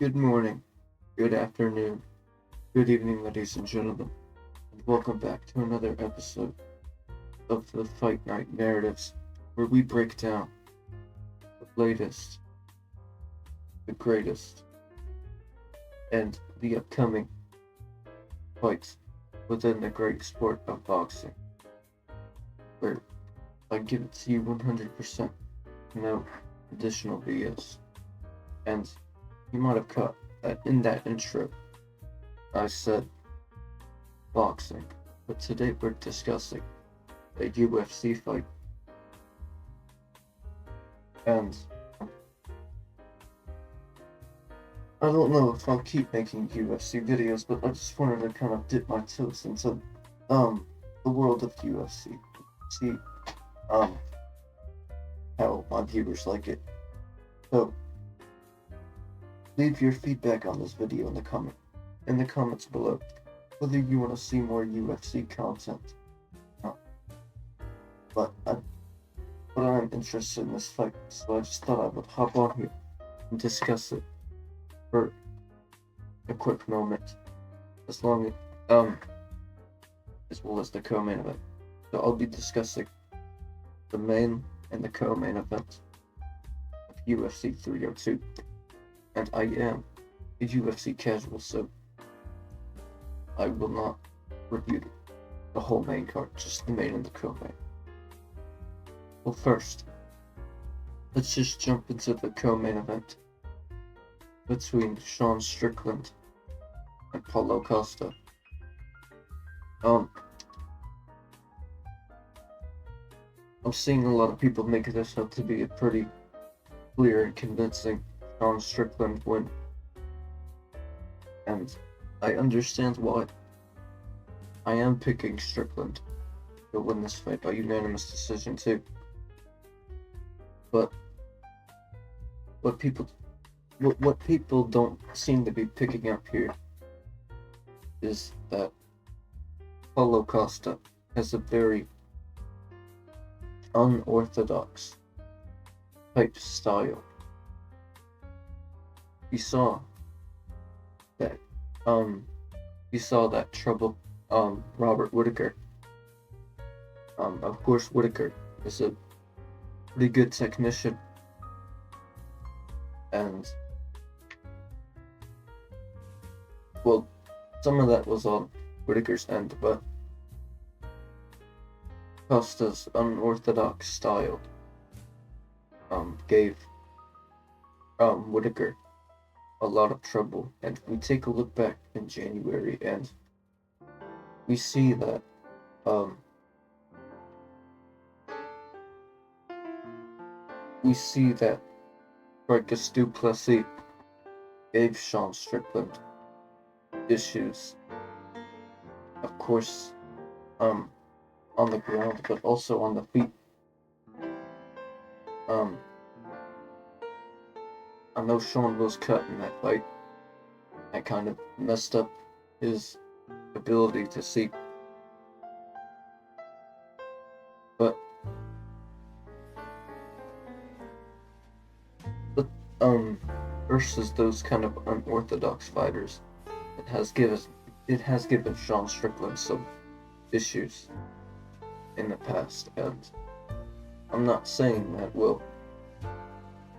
Good morning, good afternoon, good evening, ladies and gentlemen, and welcome back to another episode of the Fight Night Narratives, where we break down the latest, the greatest, and the upcoming fights within the great sport of boxing, where I give it to you 100%, no additional BS. And you might have caught that in that intro, I said boxing, but today we're discussing a UFC fight. And I don't know if I'll keep making UFC videos, but I just wanted to kind of dip my toes into the world of UFC. See um how my viewers like it. So leave your feedback on this video in the comments below, whether you want to see more UFC content. Uh, but I'm interested in this fight, so I just thought I would hop on here and discuss it for a quick moment, as long as well as the co-main event. So I'll be discussing the main and the co-main event of UFC 302, and I am a UFC casual, so I will not review the whole main card, just the main and the co-main. Well, first, let's just jump into the co-main event between Sean Strickland and Paulo Costa. I'm seeing a lot of people make this out to be a pretty clear and convincing Sean Strickland win, and I understand why. I am picking Strickland to win this fight by unanimous decision too. But what people don't seem to be picking up here is that Paulo Costa has a very unorthodox type style. You saw that trouble Robert Whittaker. Of course Whittaker is a pretty good technician, and well, some of that was on Whittaker's end, but Costa's unorthodox style gave Whittaker a lot of trouble. And we take a look back in January, and we see that Marcus du Plessis gave Sean Strickland issues, of course, on the ground, but also on the feet. I know Sean was cut in that fight. That kind of messed up his ability to see. But versus those kind of unorthodox fighters, it has given Sean Strickland some issues in the past, and I'm not saying that will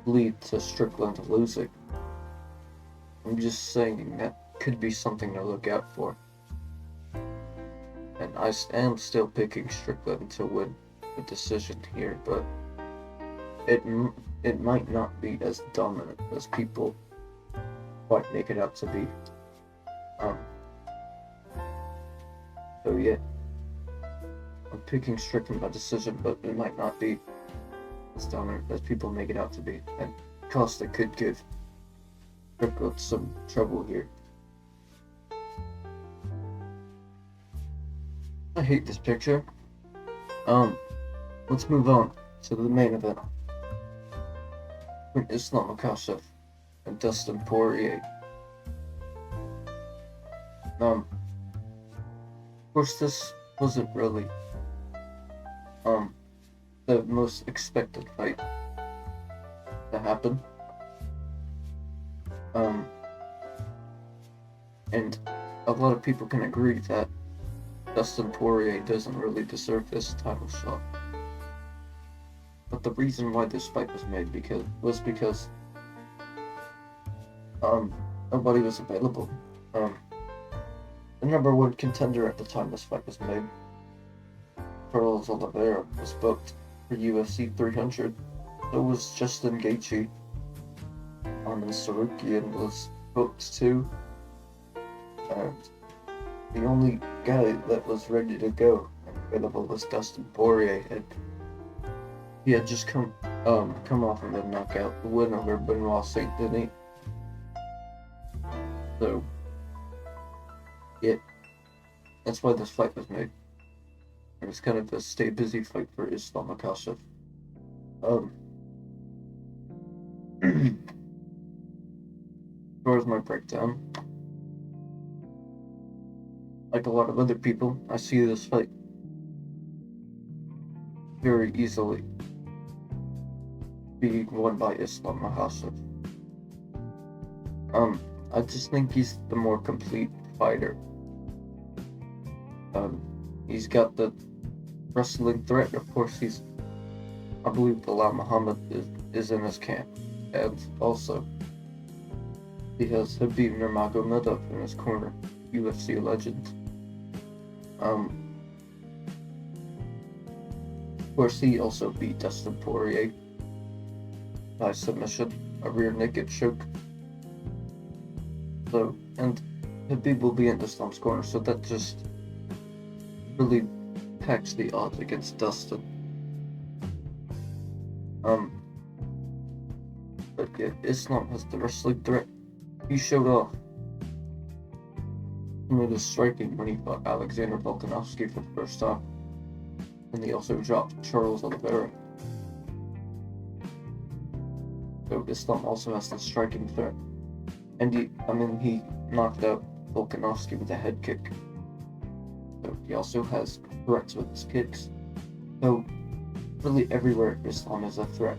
lead to Strickland losing. I'm just saying that could be something to look out for. And I am still picking Strickland to win the decision here, but it might not be as dominant as people might make it out to be. So yeah, I'm picking Strickland by decision, but it might not be as dominant as people make it out to be, and Costa could give Strickland some trouble here. I hate this picture. Let's move on to the main event. Islam Makhachev and Dustin Poirier. Of course, this wasn't really the most expected fight to happen. And a lot of people can agree that Dustin Poirier doesn't really deserve this title shot. But the reason why this fight was made was because nobody was available. The number one contender at the time this fight was made, Paulo was booked for UFC 300. So was Justin Gaethje. And Sarukian was booked too. And the only guy that was ready to go and available was Dustin Poirier. And he had just come off of a knockout win over Benoit Saint Denis. So yeah, that's why this fight was made. It was kind of a stay busy fight for Islam Makhachev. As far as my breakdown, like a lot of other people, I see this fight very easily being won by Islam Makhachev. I just think he's the more complete fighter. He's got the wrestling threat. Of course, I believe Bilal Muhammad is in his camp, and also he has Khabib Nurmagomedov in his corner, UFC legend. Of course, he also beat Dustin Poirier by submission, a rear naked choke. So, and Khabib will be in Islam's corner, so that just really packs the odds against Dustin. But yeah, Islam has the wrestling threat. He showed off some of the striking when he fought Alexander Volkanovski for the first time. And he also dropped Charles Oliveira. So Islam also has the striking threat. And he knocked out Volkanovski with a head kick. So he also has threats with his kicks. So really everywhere Islam is a threat.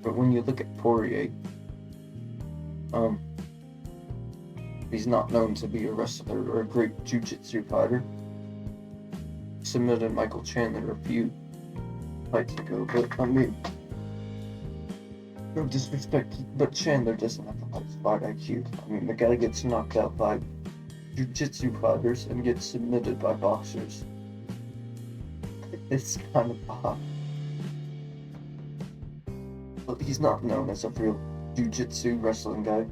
But when you look at Poirier, he's not known to be a wrestler or a great jiu-jitsu fighter. He submitted Michael Chandler a few fights ago, but no disrespect, but Chandler doesn't have the highest fight IQ. The guy gets knocked out by jiu-jitsu fighters and gets submitted by boxers. It's kind of odd. But he's not known as a real jiu-jitsu wrestling guy.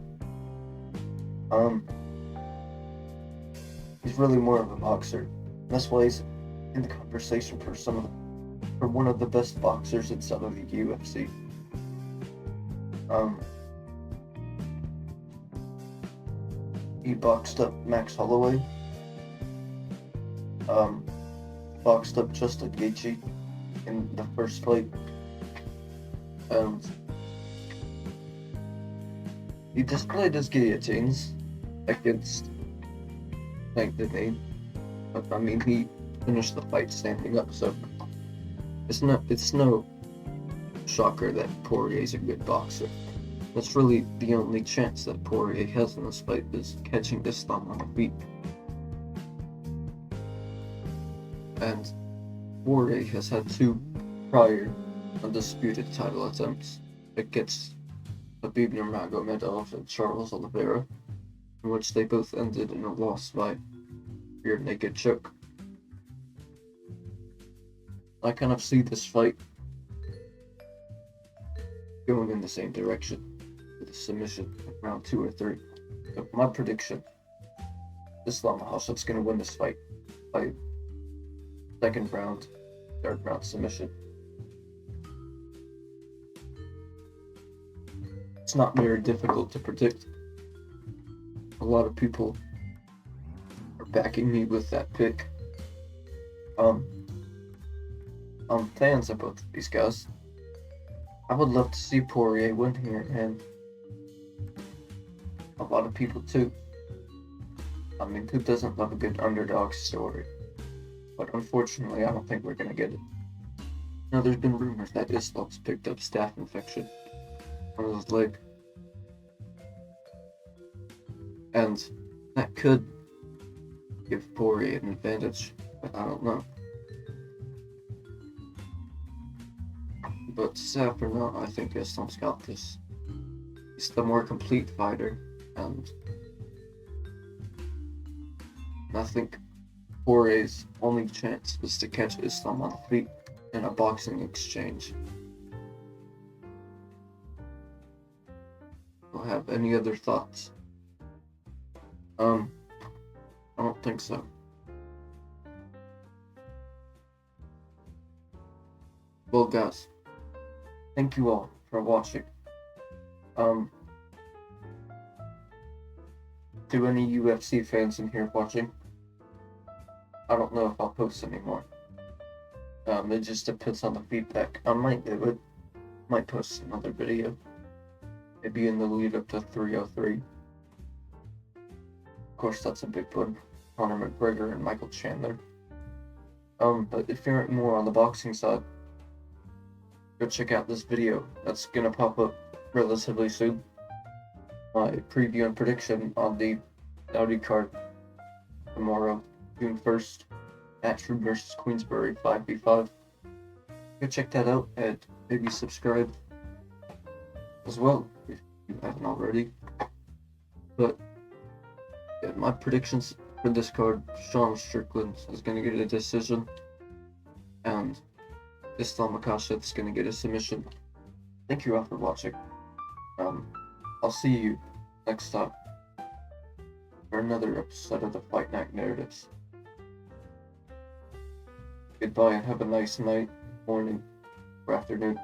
He's really more of a boxer. That's why he's in the conversation for one of the best boxers inside of the UFC. He boxed up Max Holloway. Boxed up Justin Gaethje in the first fight. He displayed his guillotines against Saint Denis, but he finished the fight standing up, so it's no shocker that Poirier's a good boxer. That's really the only chance that Poirier has in this fight, is catching Islam on the feet. And Poirier has had 2 prior undisputed title attempts against Khabib Nurmagomedov and Charles Oliveira, in which they both ended in a loss by rear naked choke. I kind of see this fight going in the same direction, with a submission in round 2 or 3. So my prediction, Islam Makhachev's going to win this fight by second round, third round submission. It's not very difficult to predict. A lot of people are backing me with that pick. I'm fans of both of these guys. I would love to see Poirier win here, and a lot of people too. Who doesn't love a good underdog story? But unfortunately, I don't think we're gonna get it. Now, there's been rumors that Islam's picked up staph infection on his leg. And That could give Poirier an advantage, but I don't know. But sad or not, I think Islam's got this. He's the more complete fighter, and I think Poirier's only chance was to catch Islam on the feet in a boxing exchange. Do I have any other thoughts? I don't think so. Well, guys, thank you all for watching. To any UFC fans in here watching, I don't know if I'll post anymore. It just depends on the feedback. I might do it. Might post another video. Maybe in the lead up to 303. Of course, that's a big one. Conor McGregor and Michael Chandler. But if you're more on the boxing side, go check out this video. That's gonna pop up relatively soon. My preview and prediction on the Audi card tomorrow, June 1st, Matchroom vs. Queensbury 5v5. Go check that out and maybe subscribe as well if you haven't already. But yeah, my predictions for this card: Sean Strickland is going to get a decision, and Islam Makhachev is going to get a submission. Thank you all for watching. I'll see you next time for another episode of the Fight Night Narratives. Goodbye and have a nice night, morning, or afternoon.